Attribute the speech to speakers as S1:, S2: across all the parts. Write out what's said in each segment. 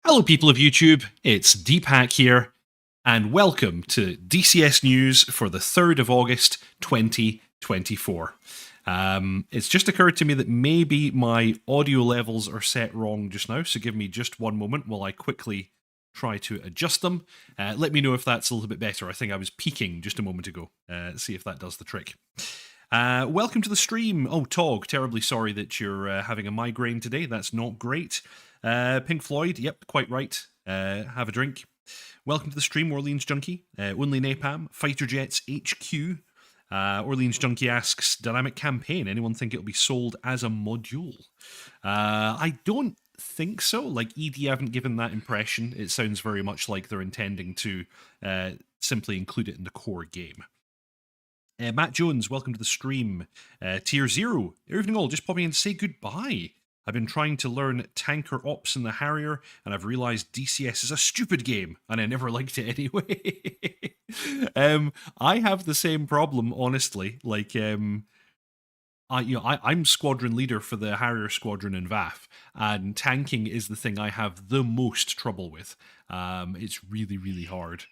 S1: Hello, people of YouTube. It's Deepak here, and welcome to DCS News for the 3rd of August 2024. It's just occurred to me that maybe my audio levels are set wrong just now, so give me just one moment while I quickly try to adjust them. Let me know if that's a little bit better. I think I was peaking just a moment ago. See if that does the trick. Welcome to the stream. Oh, Tog, terribly sorry that you're having a migraine today. That's not great. Pink Floyd, yep, quite right. Have a drink. Welcome to the stream, Orleans Junkie. Only Napalm, Fighter Jets HQ. Orleans Junkie asks, dynamic campaign, anyone think it'll be sold as a module? I don't think so. Like, ED haven't given that impression. It sounds very much like they're intending to simply include it in the core game. Matt Jones, welcome to the stream. Tier 0, evening all, just popping in to say goodbye. I've been trying to learn tanker ops in the Harrier, and I've realised DCS is a stupid game, and I never liked it anyway. I have the same problem, honestly. Like, I'm squadron leader for the Harrier squadron in VAF, and tanking is the thing I have the most trouble with. It's really, really hard.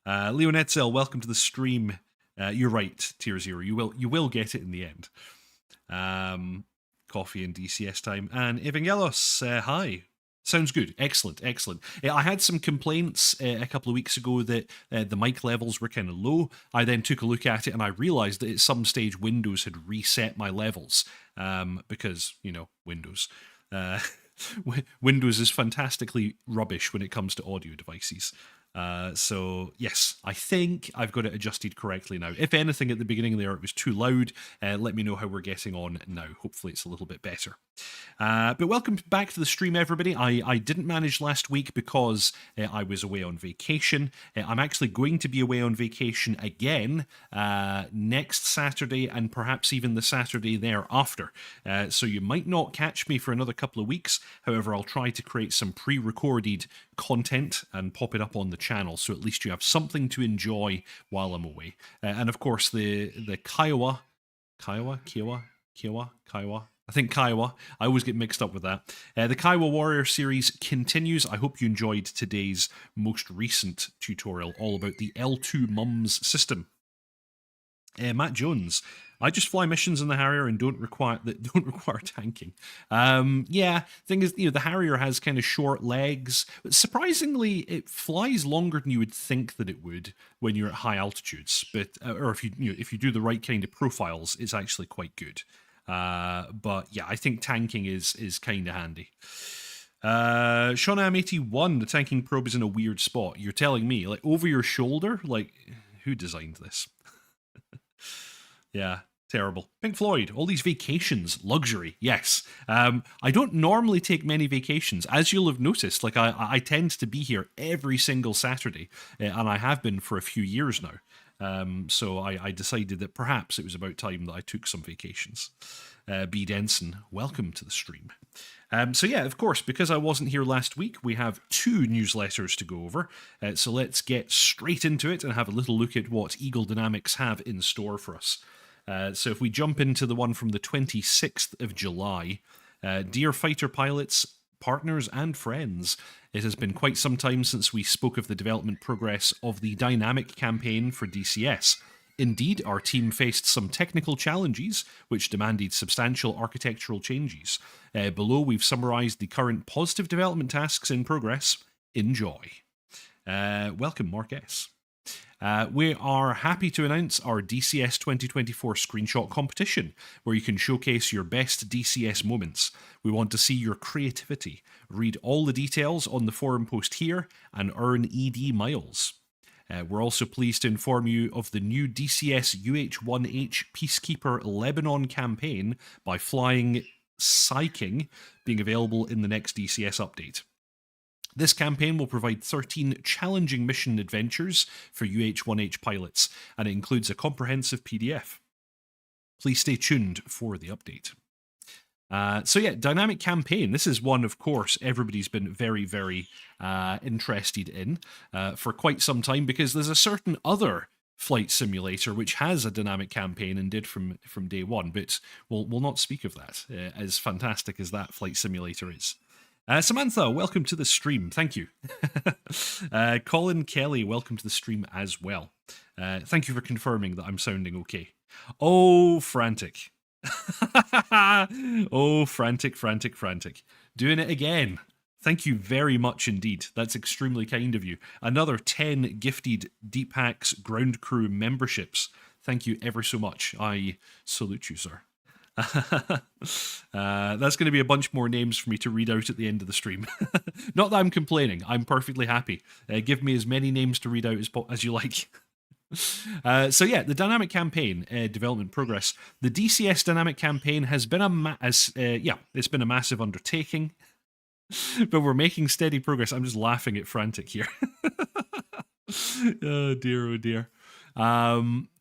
S1: Leon Etzel, welcome to the stream. You're right, Tier 0. You will get it in the end. Coffee and DCS time. And Evangelos, hi. Sounds good. Excellent, excellent. I had some complaints a couple of weeks ago that the mic levels were kind of low. I then took a look at it and I realised that at some stage Windows had reset my levels because, you know, Windows. Windows is fantastically rubbish when it comes to audio devices. So yes, I think I've got it adjusted correctly now. If anything, at the beginning there it was too loud. Let me know how we're getting on now. Hopefully it's a little bit better. But welcome back to the stream, everybody. I didn't manage last week because I was away on vacation. I'm actually going to be away on vacation again next Saturday and perhaps even the Saturday thereafter. So you might not catch me for another couple of weeks. However, I'll try to create some pre-recorded content and pop it up on the channel, so at least you have something to enjoy while I'm away. And of course, the Kiowa, I think Kiowa. I always get mixed up with that. The Kiowa Warrior series continues. I hope you enjoyed today's most recent tutorial, all about the L2 mums system. Matt Jones, I just fly missions in the Harrier and don't require tanking. Yeah, thing is, the Harrier has kind of short legs, but surprisingly, it flies longer than you would think that it would when you're at high altitudes. But or if you do the right kind of profiles, it's actually quite good. But yeah, I think tanking is kind of handy. Shonam81, the tanking probe is in a weird spot. You're telling me, like over your shoulder? Like, who designed this? Yeah, terrible. Pink Floyd, all these vacations, luxury, yes. I don't normally take many vacations, as you'll have noticed. Like, I tend to be here every single Saturday, and I have been for a few years now. So I decided that perhaps it was about time that I took some vacations. B. Denson, welcome to the stream. So yeah, of course, because I wasn't here last week, we have 2 newsletters to go over. So let's get straight into it and have a little look at what Eagle Dynamics have in store for us. So if we jump into the one from the 26th of July, dear fighter pilots, partners and friends, it has been quite some time since we spoke of the development progress of the dynamic campaign for DCS. Indeed, our team faced some technical challenges which demanded substantial architectural changes. Below, we've summarised the current positive development tasks in progress. Enjoy. Welcome, Mark S. We are happy to announce our DCS 2024 screenshot competition, where you can showcase your best DCS moments. We want to see your creativity. Read all the details on the forum post here and earn ED miles. We're also pleased to inform you of the new DCS UH-1H Peacekeeper Lebanon campaign by flying Psyking being available in the next DCS update. This campaign will provide 13 challenging mission adventures for UH-1H pilots, and it includes a comprehensive PDF. Please stay tuned for the update. So yeah, dynamic campaign. This is one, of course, everybody's been very, very interested in for quite some time, because there's a certain other flight simulator which has a dynamic campaign and did from day one, but we'll not speak of that, as fantastic as that flight simulator is. Samantha, welcome to the stream. Thank you. Colin Kelly, welcome to the stream as well. Thank you for confirming that I'm sounding okay. Oh, frantic. Oh, frantic, frantic, frantic. Doing it again. Thank you very much indeed. That's extremely kind of you. Another 10 gifted Deep Hacks Ground Crew memberships. Thank you ever so much. I salute you, sir. That's going to be a bunch more names for me to read out at the end of the stream. Not that I'm complaining. I'm perfectly happy. Give me as many names to read out as you like. So yeah, the dynamic campaign development progress. The DCS dynamic campaign has been it's been a massive undertaking, but we're making steady progress. I'm just laughing at frantic here. Oh dear, oh dear.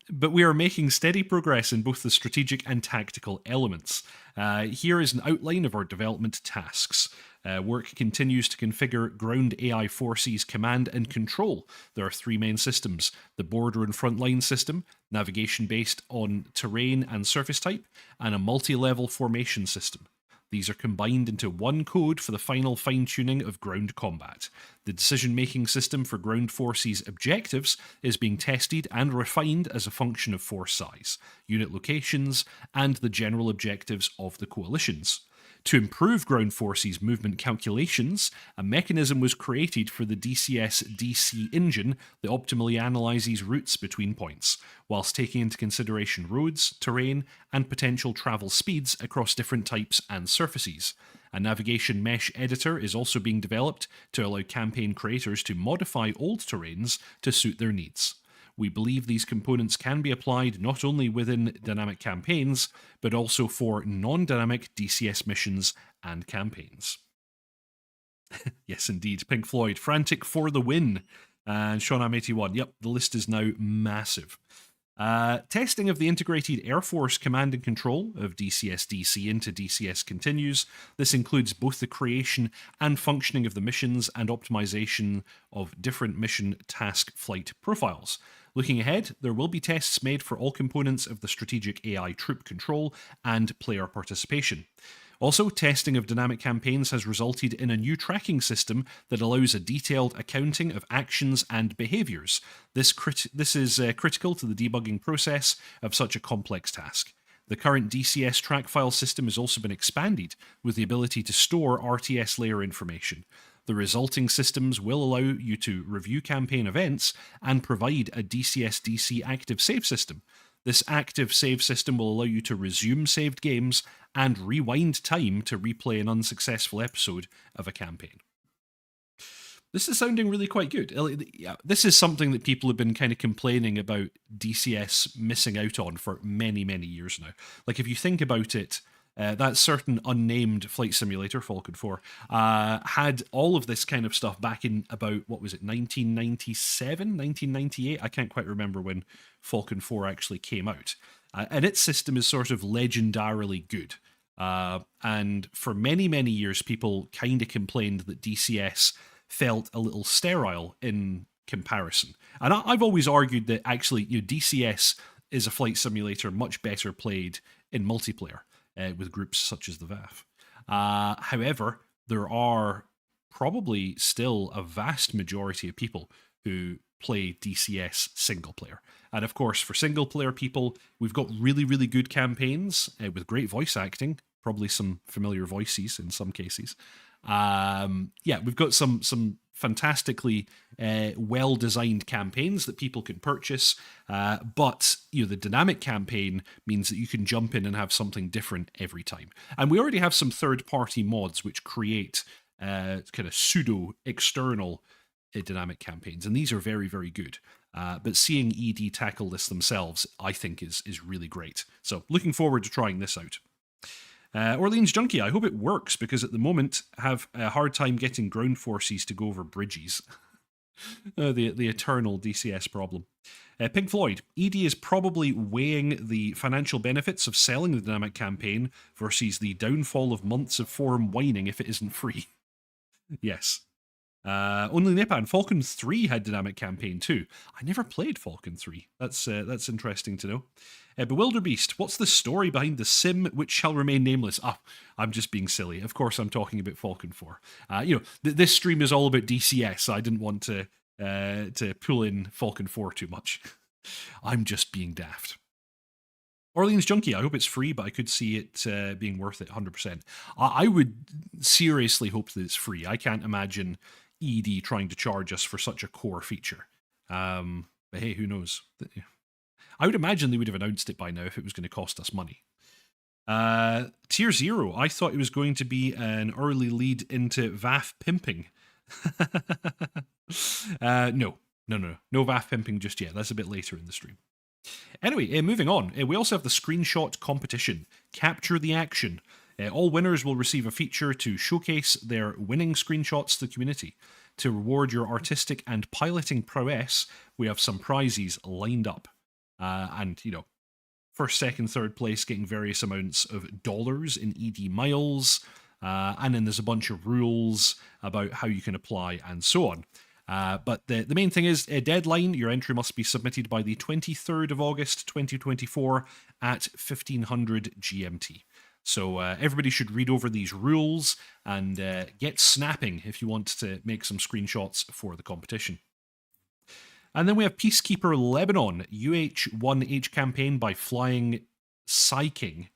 S1: But we are making steady progress in both the strategic and tactical elements. Here is an outline of our development tasks. Work continues to configure ground AI forces command and control. There are three main systems: the border and frontline system, navigation based on terrain and surface type, and a multi-level formation system. These are combined into one code for the final fine-tuning of ground combat. The decision-making system for ground forces objectives is being tested and refined as a function of force size, unit locations, and the general objectives of the coalitions. To improve ground forces movement calculations, a mechanism was created for the DCS DC engine that optimally analyses routes between points, whilst taking into consideration roads, terrain, and potential travel speeds across different types and surfaces. A navigation mesh editor is also being developed to allow campaign creators to modify old terrains to suit their needs. We believe these components can be applied not only within dynamic campaigns, but also for non-dynamic DCS missions and campaigns. Yes, indeed. Pink Floyd, frantic for the win. And Seanam81, yep, the list is now massive. Testing of the integrated Air Force command and control of DCS-DC into DCS continues. This includes both the creation and functioning of the missions and optimization of different mission task flight profiles. Looking ahead, there will be tests made for all components of the strategic AI troop control and player participation. Also, testing of dynamic campaigns has resulted in a new tracking system that allows a detailed accounting of actions and behaviours. This is critical to the debugging process of such a complex task. The current DCS track file system has also been expanded with the ability to store RTS layer information. The resulting systems will allow you to review campaign events and provide a DCS-DC active save system. This active save system will allow you to resume saved games and rewind time to replay an unsuccessful episode of a campaign. This is sounding really quite good. This is something that people have been kind of complaining about DCS missing out on for many, many years now. Like, if you think about it, that certain unnamed flight simulator, Falcon 4, had all of this kind of stuff back in about, 1997, 1998? I can't quite remember when Falcon 4 actually came out. And its system is sort of legendarily good. And for many, many years, people kind of complained that DCS felt a little sterile in comparison. And I've always argued that actually, DCS is a flight simulator much better played in multiplayer. With groups such as the VAF. However, there are probably still a vast majority of people who play DCS single player. And of course, for single player people, we've got really, really good campaigns with great voice acting, probably some familiar voices in some cases. We've got some fantastically well-designed campaigns that people can purchase, but the dynamic campaign means that you can jump in and have something different every time. And we already have some third-party mods which create kind of pseudo-external dynamic campaigns, and these are very, very good. But seeing ED tackle this themselves, I think, is really great. So looking forward to trying this out. Orleans Junkie, I hope it works, because at the moment have a hard time getting ground forces to go over bridges. The eternal DCS problem. Pink Floyd, ED is probably weighing the financial benefits of selling the dynamic campaign versus the downfall of months of forum whining if it isn't free. Yes. Only Nepan. Falcon 3 had dynamic campaign too. I never played Falcon 3. That's interesting to know. Bewilderbeast, what's the story behind the sim which shall remain nameless? I'm just being silly. Of course, I'm talking about Falcon 4. This stream is all about DCS, so I didn't want to pull in Falcon 4 too much. I'm just being daft. Orleans Junkie, I hope it's free, but I could see it being worth it 100%. I would seriously hope that it's free. I can't imagine ED trying to charge us for such a core feature. But hey, who knows? I would imagine they would have announced it by now if it was going to cost us money. Tier 0, I thought it was going to be an early lead into VAF pimping. No VAF pimping just yet. That's a bit later in the stream. Anyway, moving on. We also have the screenshot competition. Capture the action. All winners will receive a feature to showcase their winning screenshots to the community. To reward your artistic and piloting prowess, we have some prizes lined up. And, first, second, third place getting various amounts of dollars in ED miles. And then there's a bunch of rules about how you can apply and so on. But the main thing is a deadline. Your entry must be submitted by the 23rd of August 2024 at 1500 GMT. So everybody should read over these rules and get snapping if you want to make some screenshots for the competition. And then we have Peacekeeper Lebanon, UH-1H campaign by Flying Psyking.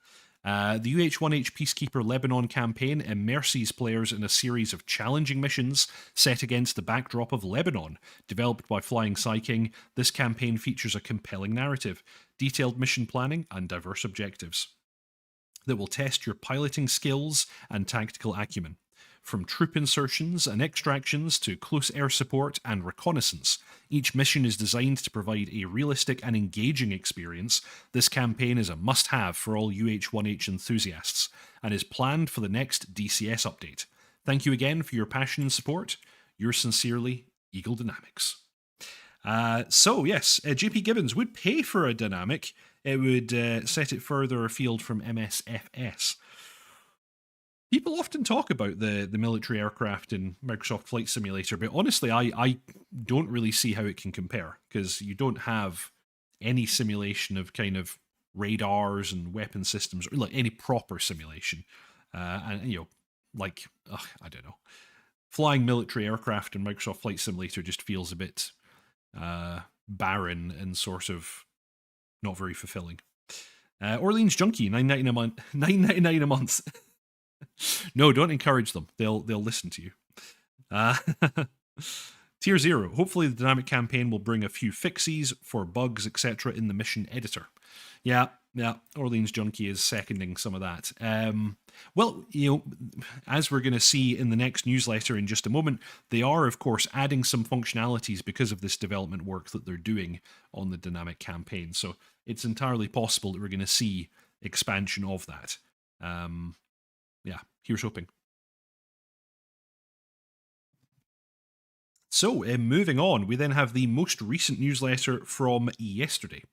S1: The UH-1H Peacekeeper Lebanon campaign immerses players in a series of challenging missions set against the backdrop of Lebanon. Developed by Flying Psyking, this campaign features a compelling narrative, detailed mission planning, and diverse objectives that will test your piloting skills and tactical acumen. From troop insertions and extractions to close air support and reconnaissance, each mission is designed to provide a realistic and engaging experience. This campaign is a must-have for all UH-1H enthusiasts and is planned for the next DCS update. Thank you again for your passion and support. Yours sincerely, Eagle Dynamics. So yes, JP Gibbons would pay for a dynamic. It would set it further afield from MSFS. People often talk about the military aircraft in Microsoft Flight Simulator, but honestly, I don't really see how it can compare, because you don't have any simulation of kind of radars and weapon systems, or like any proper simulation. And, I don't know. Flying military aircraft in Microsoft Flight Simulator just feels a bit barren and sort of not very fulfilling. Orleans Junkie, $9.99 a month. No, don't encourage them. They'll listen to you. Tier 0. Hopefully the dynamic campaign will bring a few fixies for bugs, etc. in the mission editor. Yeah, Orleans Junkie is seconding some of that. Well, as we're going to see in the next newsletter in just a moment, they are, of course, adding some functionalities because of this development work that they're doing on the dynamic campaign. So it's entirely possible that we're going to see expansion of that. Yeah, here's hoping. So, moving on, we then have the most recent newsletter from yesterday.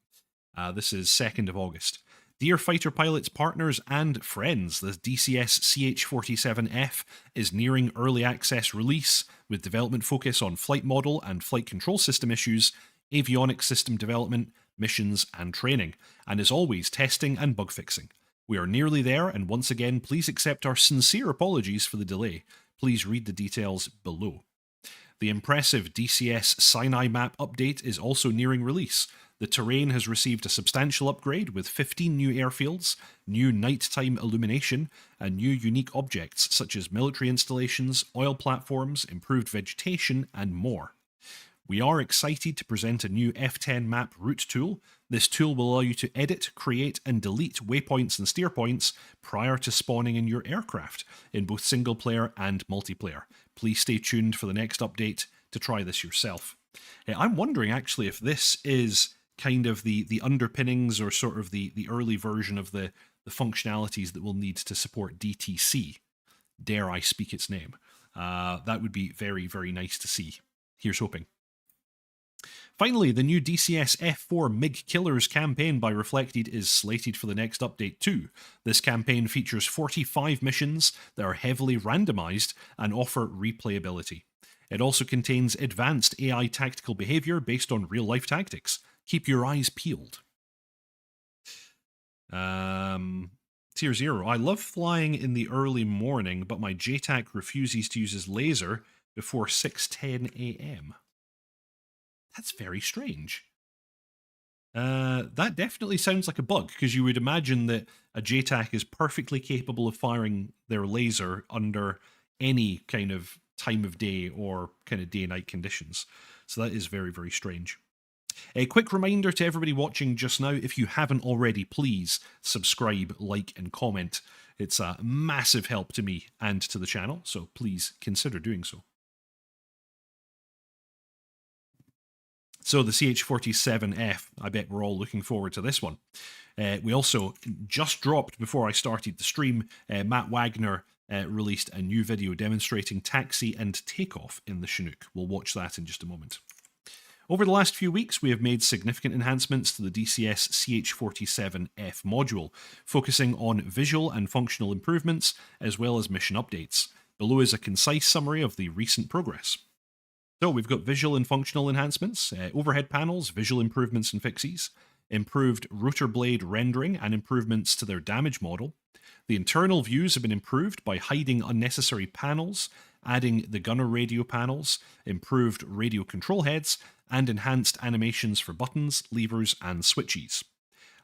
S1: This is 2nd of August. Dear fighter pilots, partners, and friends, the DCS CH-47F is nearing early access release, with development focus on flight model and flight control system issues, avionics system development, missions, and training, and as always, testing and bug fixing. We are nearly there, and once again, please accept our sincere apologies for the delay. Please read the details below. The impressive DCS Sinai map update is also nearing release. The terrain has received a substantial upgrade with 15 new airfields, new nighttime illumination, and new unique objects such as military installations, oil platforms, improved vegetation, and more. We are excited to present a new F10 map route tool. This tool will allow you to edit, create, and delete waypoints and steer points prior to spawning in your aircraft, in both single player and multiplayer. Please stay tuned for the next update to try this yourself. I'm wondering actually if this is kind of the underpinnings or sort of the early version of the functionalities that we'll need to support DTC. Dare I speak its name? That would be very, very nice to see. Here's hoping. Finally, the new DCS F4 MiG Killers campaign by Reflected is slated for the next update too. This campaign features 45 missions that are heavily randomized and offer replayability. It also contains advanced AI tactical behavior based on real-life tactics. Keep your eyes peeled. Tier 0. I love flying in the early morning, but my JTAC refuses to use his laser before 6:10 a.m. That's very strange. That definitely sounds like a bug, because you would imagine that a JTAC is perfectly capable of firing their laser under any kind of time of day or kind of day-night conditions. So that is very, very strange. A quick reminder to everybody watching just now, if you haven't already, please subscribe, like, and comment. It's a massive help to me and to the channel, so please consider doing so. So the CH-47F, I bet we're all looking forward to this one. We also just dropped, before I started the stream, Matt Wagner released a new video demonstrating taxi and takeoff in the Chinook. We'll watch that in just a moment. Over the last few weeks, we have made significant enhancements to the DCS CH-47F module, focusing on visual and functional improvements, as well as mission updates. Below is a concise summary of the recent progress. So we've got visual and functional enhancements, overhead panels, visual improvements and fixes, improved rotor blade rendering and improvements to their damage model. The internal views have been improved by hiding unnecessary panels, adding the gunner radio panels, improved radio control heads, and enhanced animations for buttons, levers, and switches.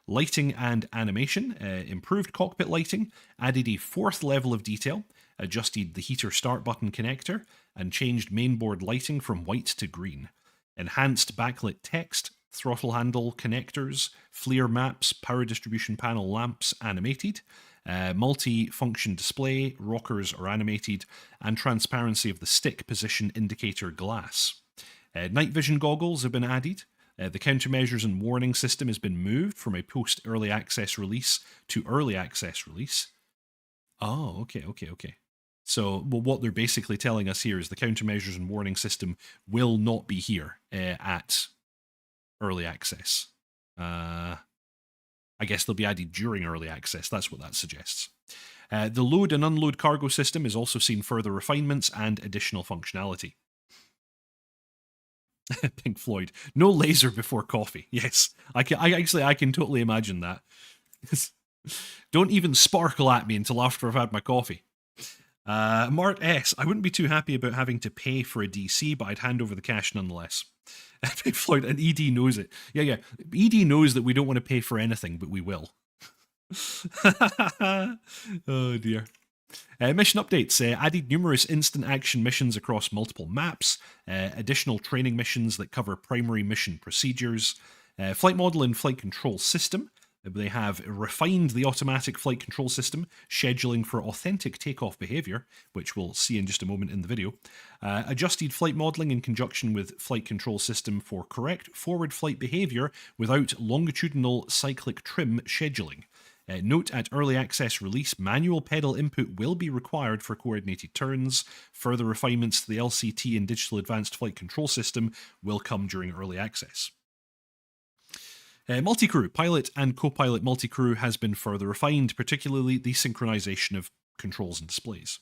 S1: Lighting and animation, improved cockpit lighting, added a 4th level of detail, adjusted the heater start button connector, and changed mainboard lighting from white to green. Enhanced backlit text, throttle handle connectors, FLIR maps, power distribution panel lamps animated, multi-function display, rockers are animated, and transparency of the stick position indicator glass. Night vision goggles have been added. The countermeasures and warning system has been moved from a post-early access release to early access release. Oh, okay. So, well, what they're basically telling us here is the countermeasures and warning system will not be here at early access. I guess they'll be added during early access. That's what that suggests. The load and unload cargo system has also seen further refinements and additional functionality. Pink Floyd. No laser before coffee. Yes, I can totally imagine that. Don't even sparkle at me until after I've had my coffee. Mart S. I wouldn't be too happy about having to pay for a DC, but I'd hand over the cash nonetheless. Pink Floyd, and ED knows it. Yeah. ED knows that we don't want to pay for anything, but we will. Oh dear. Mission updates. Added numerous instant action missions across multiple maps, additional training missions that cover primary mission procedures, flight model and flight control system. They have refined the automatic flight control system, scheduling for authentic takeoff behavior, which we'll see in just a moment in the video. Adjusted flight modeling in conjunction with flight control system for correct forward flight behavior without longitudinal cyclic trim scheduling. Note at early access release, manual pedal input will be required for coordinated turns. Further refinements to the LCT and Digital Advanced Flight Control System will come during early access. Multi-crew, pilot and co-pilot multi-crew has been further refined, particularly the synchronization of controls and displays.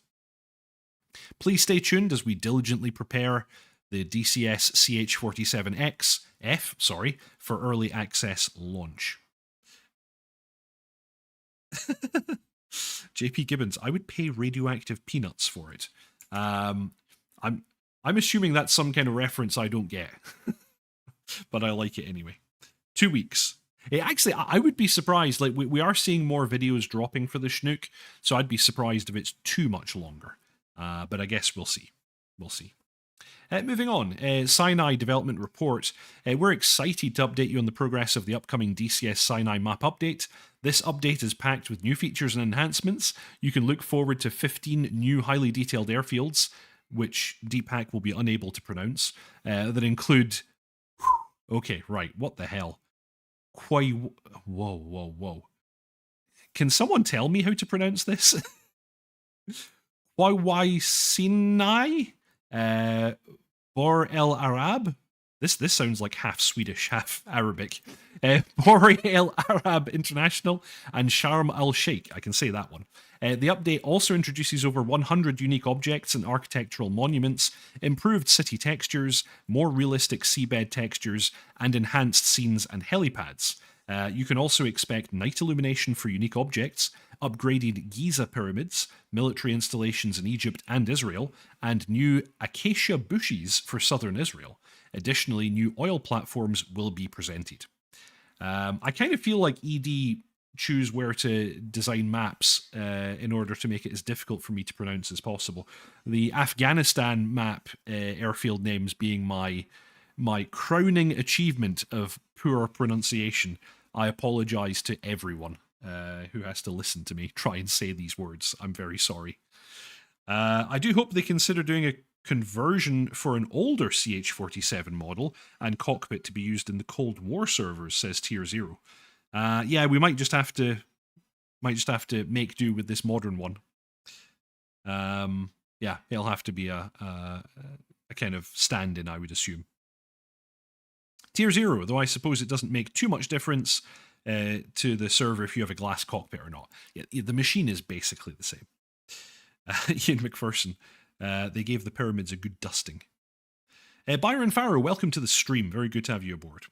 S1: Please stay tuned as we diligently prepare the DCS CH-47F for early access launch. JP Gibbons, I would pay radioactive peanuts for it. I'm assuming that's some kind of reference I don't get, but I like it anyway. 2 weeks. Actually, I would be surprised. Like we are seeing more videos dropping for the Chinook, so I'd be surprised if it's too much longer. But I guess we'll see. Moving on, Sinai development report. We're excited to update you on the progress of the upcoming DCS Sinai map update. This update is packed with new features and enhancements. You can look forward to 15 new highly detailed airfields, which Deepak will be unable to pronounce, that include... Okay, right, what the hell? Whoa. Can someone tell me how to pronounce this? Sinai? Bor El Arab? This sounds like half Swedish, half Arabic. Bori El Arab International, and Sharm El Sheikh. I can say that one. The update also introduces over 100 unique objects and architectural monuments, improved city textures, more realistic seabed textures, and enhanced scenes and helipads. You can also expect night illumination for unique objects, upgraded Giza pyramids, military installations in Egypt and Israel, and new acacia bushes for southern Israel. Additionally, new oil platforms will be presented. I kind of feel like ED choose where to design maps in order to make it as difficult for me to pronounce as possible. The Afghanistan map airfield names being my crowning achievement of poor pronunciation. I apologize to everyone who has to listen to me try and say these words. I'm very sorry. I do hope they consider doing a conversion for an older CH-47 model and cockpit to be used in the Cold War servers, says Tier Zero. Yeah, we might just have to make do with this modern one. Yeah, it'll have to be a kind of stand-in, I would assume. Tier 0, though I suppose it doesn't make too much difference to the server if you have a glass cockpit or not. Yeah, the machine is basically the same. Ian McPherson, they gave the pyramids a good dusting. Byron Farrow, welcome to the stream. Very good to have you aboard.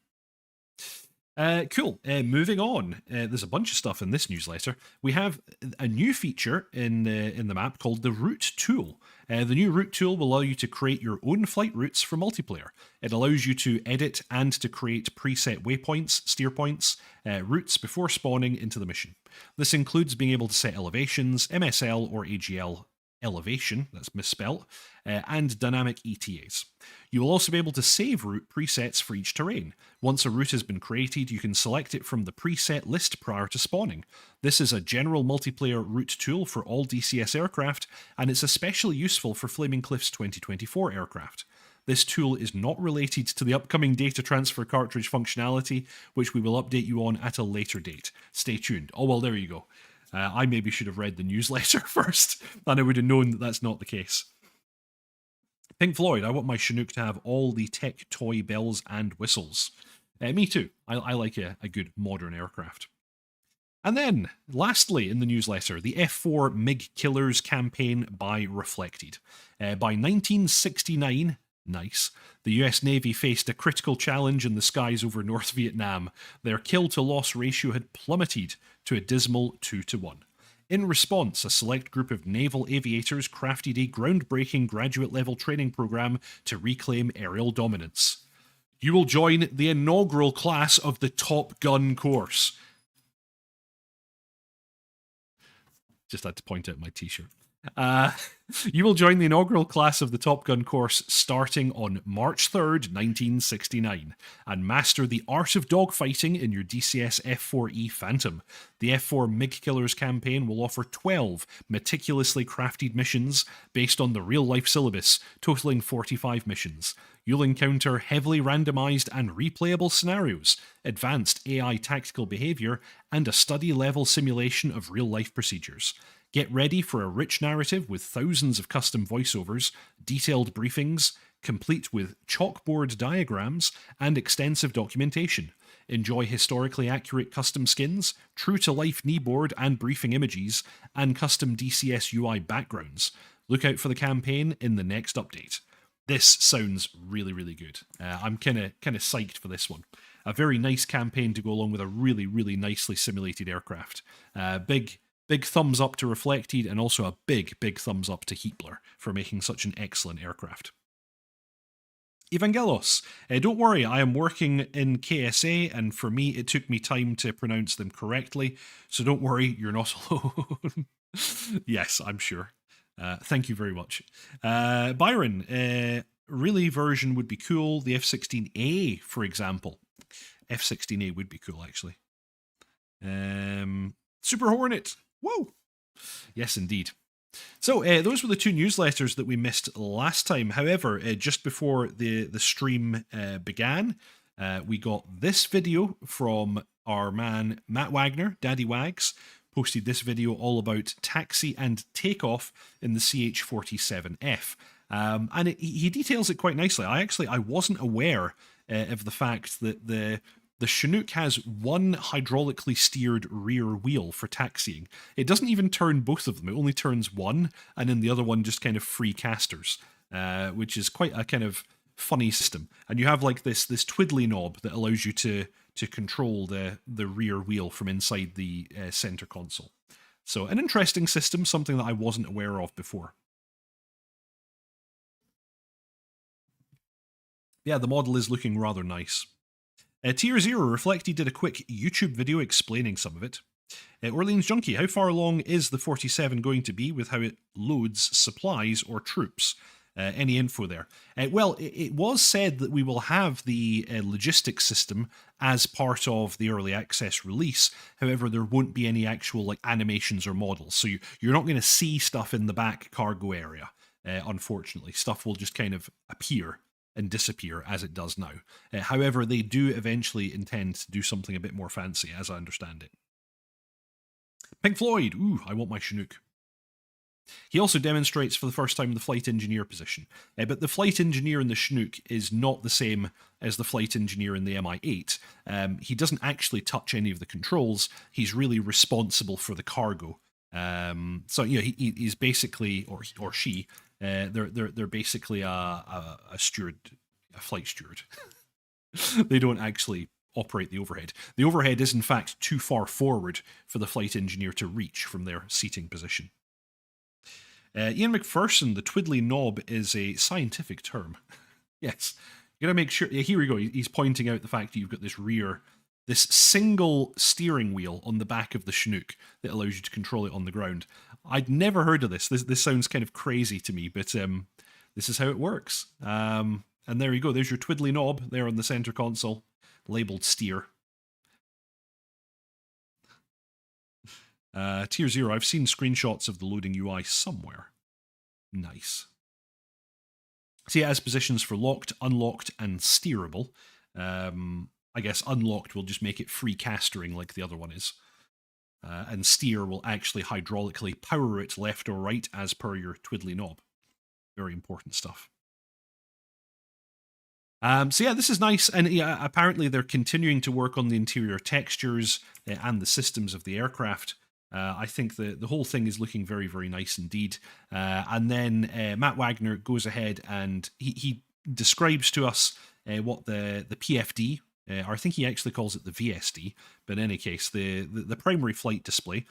S1: Cool. Moving on, there's a bunch of stuff in this newsletter. We have a new feature in the map called the Route Tool. The new Route Tool will allow you to create your own flight routes for multiplayer. It allows you to edit and to create preset waypoints, steer points, routes before spawning into the mission. This includes being able to set elevations, MSL or AGL elevation, that's misspelt, and dynamic ETAs. You will also be able to save route presets for each terrain. Once a route has been created, you can select it from the preset list prior to spawning. This is a general multiplayer route tool for all DCS aircraft, and it's especially useful for Flaming Cliff's 2024 aircraft. This tool is not related to the upcoming data transfer cartridge functionality, which we will update you on at a later date. Stay tuned. Oh, well, there you go. I maybe should have read the newsletter first, and I would have known that that's not the case. Pink Floyd, I want my Chinook to have all the tech toy bells and whistles. Me too. I like a good modern aircraft. And then, lastly in the newsletter, the F4 MiG Killers campaign by Reflected. By 1969, nice, the US Navy faced a critical challenge in the skies over North Vietnam. Their kill-to-loss ratio had plummeted to a dismal 2-1. In response, a select group of naval aviators crafted a groundbreaking graduate-level training program to reclaim aerial dominance. You will join the inaugural class of the Top Gun course. Just had to point out my t-shirt. You will join the inaugural class of the Top Gun course starting on March 3rd, 1969, and master the art of dogfighting in your DCS F4E Phantom. The F4 MiG Killers campaign will offer 12 meticulously crafted missions based on the real-life syllabus, totaling 45 missions. You'll encounter heavily randomized and replayable scenarios, advanced AI tactical behavior, and a study-level simulation of real-life procedures. Get ready for a rich narrative with thousands of custom voiceovers, detailed briefings, complete with chalkboard diagrams, and extensive documentation. Enjoy historically accurate custom skins, true-to-life kneeboard and briefing images, and custom DCS UI backgrounds. Look out for the campaign in the next update. This sounds really, really good. I'm kind of psyched for this one. A very nice campaign to go along with a really, really nicely simulated aircraft. Big thumbs up to Reflected, and also a big thumbs up to Heatblur for making such an excellent aircraft. Evangelos, don't worry, I am working in KSA, and for me it took me time to pronounce them correctly, so don't worry, you're not alone. Yes, I'm sure. Thank you very much. Byron, really version would be cool. The F-16A, for example. F-16A would be cool, actually. Super Hornet. Whoa! Yes, indeed. So, those were the two newsletters that we missed last time. However, just before the stream began, we got this video from our man, Matt Wagner, Daddy Wags, posted this video all about taxi and takeoff in the CH-47F. And he details it quite nicely. I wasn't aware of the fact that the The Chinook has one hydraulically steered rear wheel for taxiing. It doesn't even turn both of them, it only turns one, and then the other one just kind of free casters, which is quite a kind of funny system. And you have like this twiddly knob that allows you to control the rear wheel from inside the center console. So an interesting system, something that I wasn't aware of before. Yeah, the model is looking rather nice. Tier 0 Reflecty did a quick YouTube video explaining some of it. Orleans Junkie, how far along is the 47 going to be with how it loads supplies or troops? Any info there? Well, it was said that we will have the logistics system as part of the early access release. However, there won't be any actual like animations or models, so you're not going to see stuff in the back cargo area. Unfortunately, stuff will just kind of appear and disappear as it does now. However, they do eventually intend to do something a bit more fancy, as I understand it. Pink Floyd, ooh, I want my Chinook. He also demonstrates for the first time the flight engineer position, but the flight engineer in the Chinook is not the same as the flight engineer in the Mi-8. He doesn't actually touch any of the controls. He's really responsible for the cargo. So yeah, he's basically, or she, they're basically a steward, a flight steward. They don't actually operate the overhead. The overhead is in fact too far forward for the flight engineer to reach from their seating position. Ian McPherson, the twiddly knob is a scientific term. Yes, you gotta make sure. Yeah, here we go. He's pointing out the fact that you've got this single steering wheel on the back of the Chinook that allows you to control it on the ground. I'd never heard of this. This sounds kind of crazy to me, but this is how it works. And there you go. There's your twiddly knob there on the center console, labeled steer. Tier 0, I've seen screenshots of the loading UI somewhere. Nice. So yeah, it has positions for locked, unlocked, and steerable. I guess unlocked will just make it free castering like the other one is. And steer will actually hydraulically power it left or right as per your twiddly knob. Very important stuff. So yeah, this is nice, and yeah, apparently they're continuing to work on the interior textures and the systems of the aircraft. I think the whole thing is looking very, very nice indeed. And then Matt Wagner goes ahead and he describes to us what the PFD, or I think he actually calls it the VSD, but in any case, the primary flight display,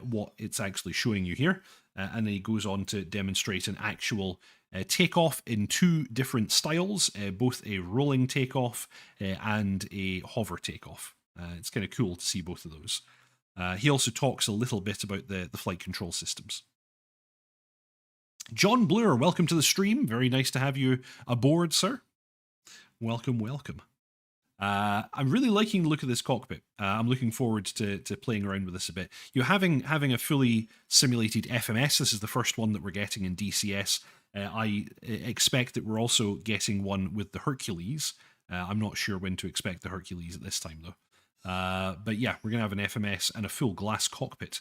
S1: what it's actually showing you here. And then he goes on to demonstrate an actual takeoff in two different styles, both a rolling takeoff and a hover takeoff. It's kind of cool to see both of those. He also talks a little bit about the flight control systems. John Bloor, welcome to the stream. Very nice to have you aboard, sir. Welcome, welcome. I'm really liking the look of this cockpit. I'm looking forward to playing around with this a bit. You're having a fully simulated FMS. This is the first one that we're getting in DCS. I expect that we're also getting one with the Hercules. I'm not sure when to expect the Hercules at this time, though. But yeah, we're going to have an FMS and a full glass cockpit,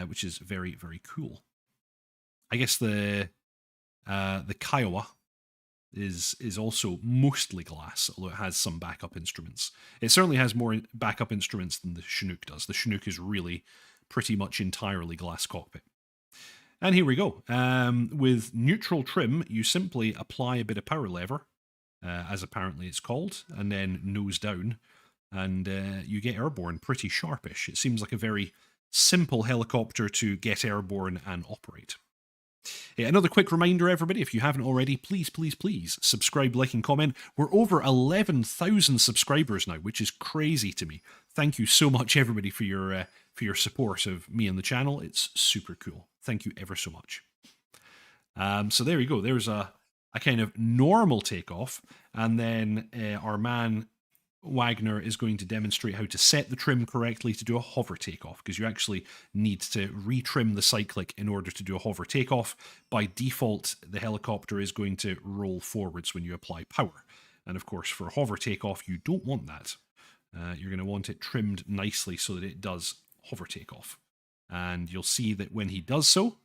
S1: which is very, very cool. I guess the Kiowa is also mostly glass, although it has some backup instruments. It certainly has more backup instruments than the Chinook does. The Chinook is really pretty much entirely glass cockpit. And here we go. With neutral trim, you simply apply a bit of power lever, as apparently it's called, and then nose down, and you get airborne pretty sharpish. It seems like a very simple helicopter to get airborne and operate. Another quick reminder, everybody, if you haven't already, please, please, please subscribe, like, and comment. We're over 11,000 subscribers now, which is crazy to me. Thank you so much, everybody, for your support of me and the channel. It's super cool. Thank you ever so much. So there you go. There's a kind of normal takeoff, and then our man Wagner is going to demonstrate how to set the trim correctly to do a hover takeoff, because you actually need to retrim the cyclic in order to do a hover takeoff. By default, the helicopter is going to roll forwards when you apply power. And of course, for a hover takeoff, you don't want that. You're going to want it trimmed nicely so that it does hover takeoff. And you'll see that when he does so,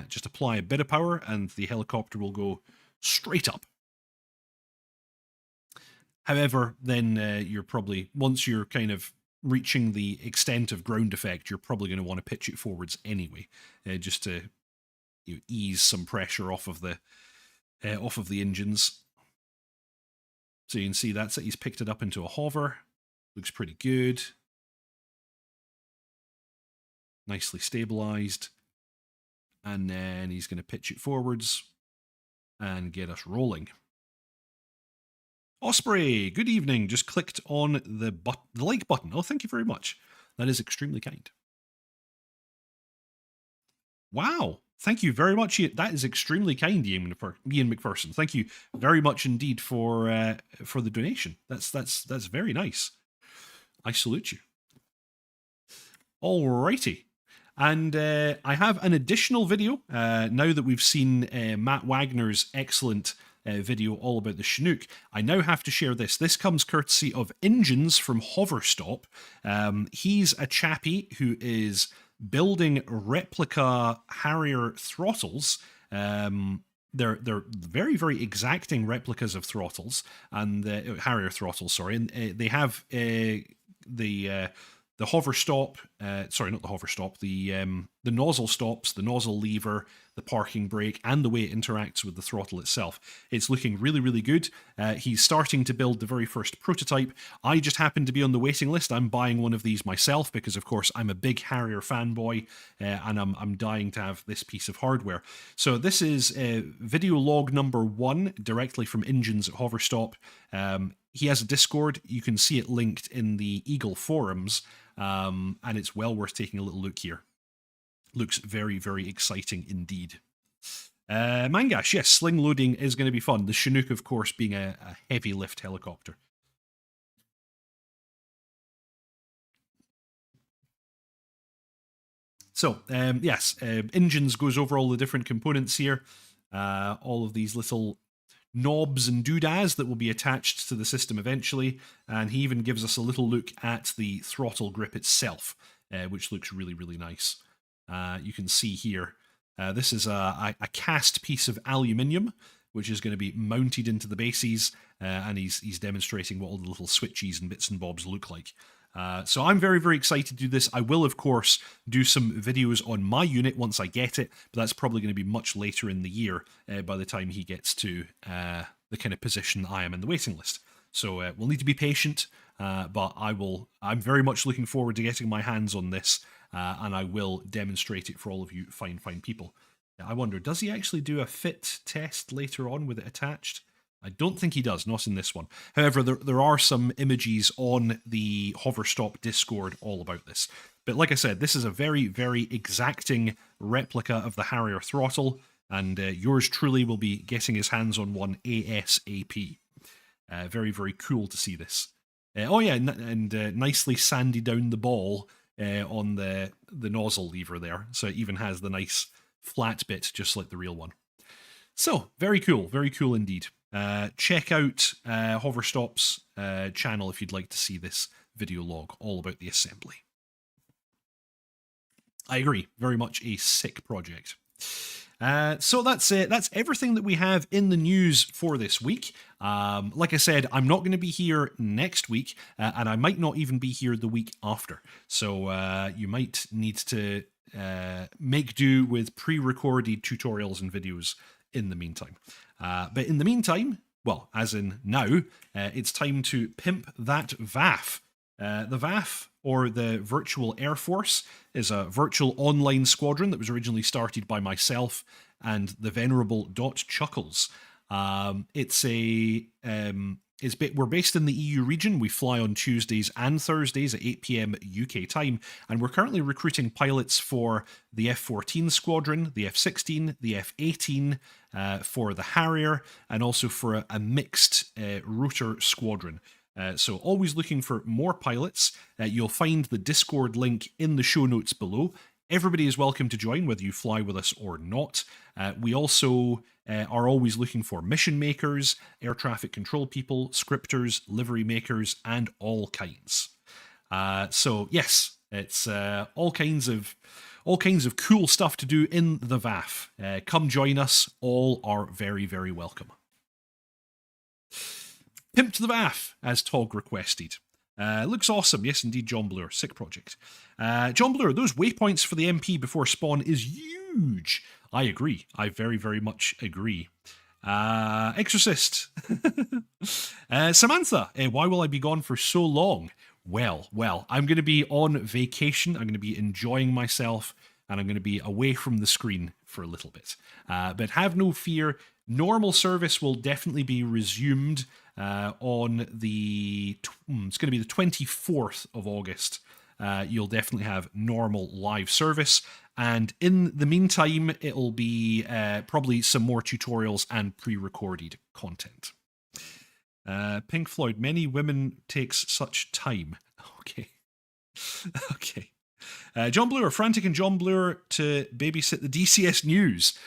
S1: just apply a bit of power and the helicopter will go straight up. However, then you're probably, once you're kind of reaching the extent of ground effect, you're probably going to want to pitch it forwards anyway, just to ease some pressure off of the engines. So you can see that's it. He's picked it up into a hover. Looks pretty good. Nicely stabilized. And then he's going to pitch it forwards and get us rolling. Osprey, good evening. Just clicked on the like button. Oh, thank you very much. That is extremely kind. Wow. Thank you very much. That is extremely kind, Ian McPherson. Thank you very much indeed for the donation. That's very nice. I salute you. Alrighty. And I have an additional video now that we've seen Matt Wagner's excellent video all about the Chinook. I now have to share this. This comes courtesy of Engines from Hoverstop. He's a chappie who is building replica Harrier throttles. They're very, very exacting replicas of throttles, and Harrier throttles, sorry. And they have the hover stop, sorry, not the hover stop, the nozzle stops, the nozzle lever, the parking brake, and the way it interacts with the throttle itself. It's looking really, really good. He's starting to build the very first prototype. I just happen to be on the waiting list. I'm buying one of these myself because, of course, I'm a big Harrier fanboy, and I'm dying to have this piece of hardware. So this is video log number 1, directly from Engines at Hoverstop. He has a Discord. You can see it linked in the Eagle forums, and it's well worth taking a little look here. Looks very, very exciting indeed. Mangash, yes, sling loading is going to be fun. The Chinook, of course, being a heavy lift helicopter. So, yes, Engines goes over all the different components here. All of these little knobs and doodads that will be attached to the system eventually, and he even gives us a little look at the throttle grip itself, which looks really, really nice. You can see here, this is a cast piece of aluminium, which is going to be mounted into the bases, and he's demonstrating what all the little switches and bits and bobs look like. So I'm very, very excited to do this. I will, of course, do some videos on my unit once I get it, but that's probably going to be much later in the year by the time he gets to the kind of position I am in the waiting list. So we'll need to be patient, but I'm very much looking forward to getting my hands on this, and I will demonstrate it for all of you fine, fine people. I wonder, does he actually do a fit test later on with it attached? I don't think he does, not in this one. However, there are some images on the Hoverstop Discord all about this. But like I said, this is a very, very exacting replica of the Harrier throttle, and yours truly will be getting his hands on one ASAP. Very, very cool to see this. Oh yeah, and nicely sandy down the ball on the nozzle lever there, so it even has the nice flat bit, just like the real one. So, very cool indeed. Check out Hoverstop's channel if you'd like to see this video log all about the assembly. I agree, very much a sick project. So that's it. That's everything that we have in the news for this week. Like I said, I'm not going to be here next week, and I might not even be here the week after. So you might need to make do with pre-recorded tutorials and videos in the meantime. But in the meantime, well, as in now, it's time to pimp that VAF. The VAF, or the Virtual Air Force, is a virtual online squadron that was originally started by myself and the venerable Dot Chuckles. We're based in the EU region. We fly on Tuesdays and Thursdays at 8 PM UK time, and we're currently recruiting pilots for the F-14 squadron, the F-16, the F-18, for the Harrier, and also for a mixed rotor squadron. So always looking for more pilots. You'll find the Discord link in the show notes below. Everybody is welcome to join, whether you fly with us or not. We also are always looking for mission makers, air traffic control people, scripters, livery makers, and all kinds. So yes, it's all kinds of cool stuff to do in the VAF. Come join us. All are very, very welcome. Pimp to the Vaff, as Tog requested. Looks awesome. Yes, indeed, John Bloor. Sick project. John Bloor, those waypoints for the MP before spawn is huge. I agree. I very, very much agree. Exorcist. Samantha, why will I be gone for so long? Well, I'm going to be on vacation. I'm going to be enjoying myself, and I'm going to be away from the screen for a little bit. But have no fear. Normal service will definitely be resumed on the... it's going to be the 24th of August. You'll definitely have normal live service. And in the meantime, it'll be probably some more tutorials and pre-recorded content. Pink Floyd, many women takes such time. Okay. Okay. John Bloor, Frantic and John Bloor to babysit the DCS news.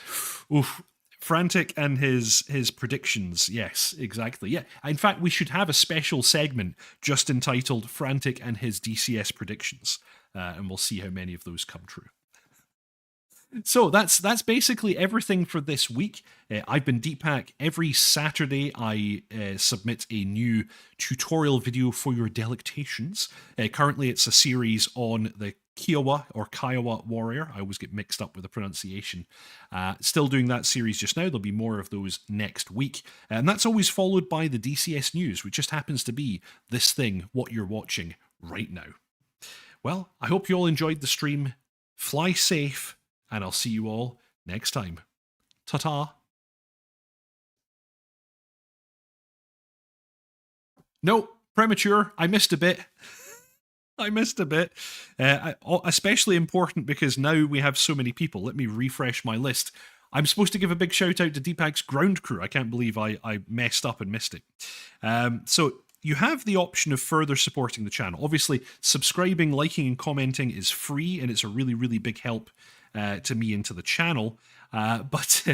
S1: Oof. Frantic and his predictions. Yes, exactly. Yeah. In fact, we should have a special segment just entitled Frantic and his DCS predictions. And we'll see how many of those come true. So that's basically everything for this week. I've been Deepak. Every Saturday I submit a new tutorial video for your delectations. Currently it's a series on the Kiowa or Kiowa warrior. I always get mixed up with the pronunciation. Still doing that series just now. There'll be more of those next week. And that's always followed by the DCS news, which just happens to be this thing, what you're watching right now. Well, I hope you all enjoyed the stream. Fly safe. And I'll see you all next time. Ta-ta. No, premature. I missed a bit. I missed a bit. Especially important because now we have so many people. Let me refresh my list. I'm supposed to give a big shout out to Deepak's ground crew. I can't believe I messed up and missed it. So you have the option of further supporting the channel. Obviously, subscribing, liking, and commenting is free, and it's a really, really big help to me and to the channel. But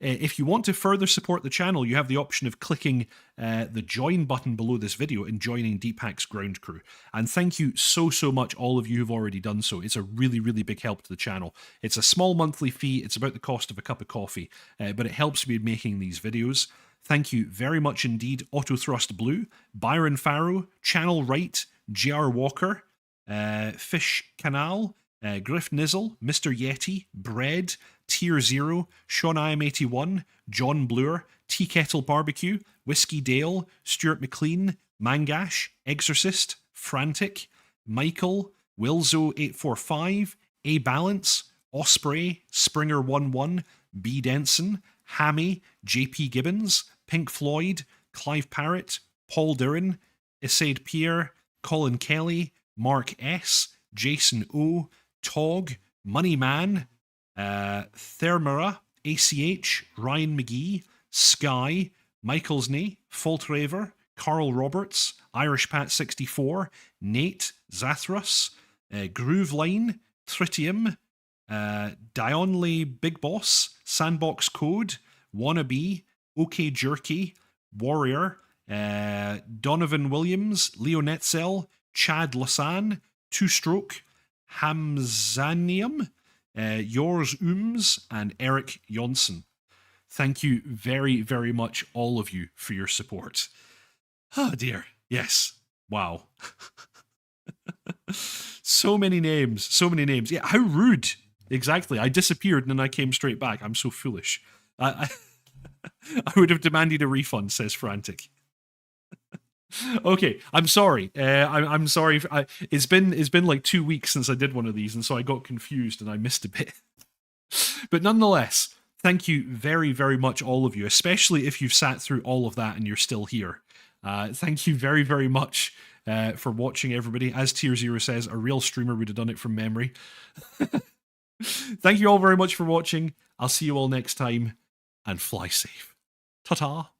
S1: if you want to further support the channel, you have the option of clicking the join button below this video and joining Deepak's ground crew. And thank you so much, all of you who've already done so. It's a really, really big help to the channel. It's a small monthly fee. It's about the cost of a cup of coffee, but it helps me making these videos. Thank you very much indeed, Auto Thrust Blue, Byron Farrow, Channel Right, GR Walker, Fish Canal, Griff Nizzle, Mr. Yeti, Bread, Tier Zero, Sean IM81, John Bloor, Tea Kettle Barbecue, Whiskey Dale, Stuart McLean, Mangash, Exorcist, Frantic, Michael, Wilzo845, A Balance, Osprey, Springer11, B Denson, Hammy, JP Gibbons, Pink Floyd, Clive Parrott, Paul Duran, Isaid Pierre, Colin Kelly, Mark S, Jason O, Tog, Moneyman, Thermera, ACH, Ryan McGee, Sky, Michaelsney, Faultraver, Carl Roberts, Irish Pat 64, Nate, Zathrus, Grooveline, Tritium, Dionley Big Boss, Sandbox Code, Wannabe, OK Jerky, Warrior, Donovan Williams, Leo Netzel, Chad Lasan, Two Stroke, Hamzanium, Yours Ooms, and Eric Jonsson. Thank you very, very much, all of you, for your support. Oh dear, yes, wow. So many names, so many names. Yeah, how rude. Exactly, I disappeared and then I came straight back. I'm so foolish. I would have demanded a refund, says Frantic. Okay, I'm sorry. I'm sorry. It's been like 2 weeks since I did one of these, and so I got confused and I missed a bit. But nonetheless, thank you very, very much, all of you, especially if you've sat through all of that and you're still here. Thank you very, very much for watching, everybody. As Tier Zero says, a real streamer would have done it from memory. Thank you all very much for watching. I'll see you all next time, and fly safe. Ta-ta.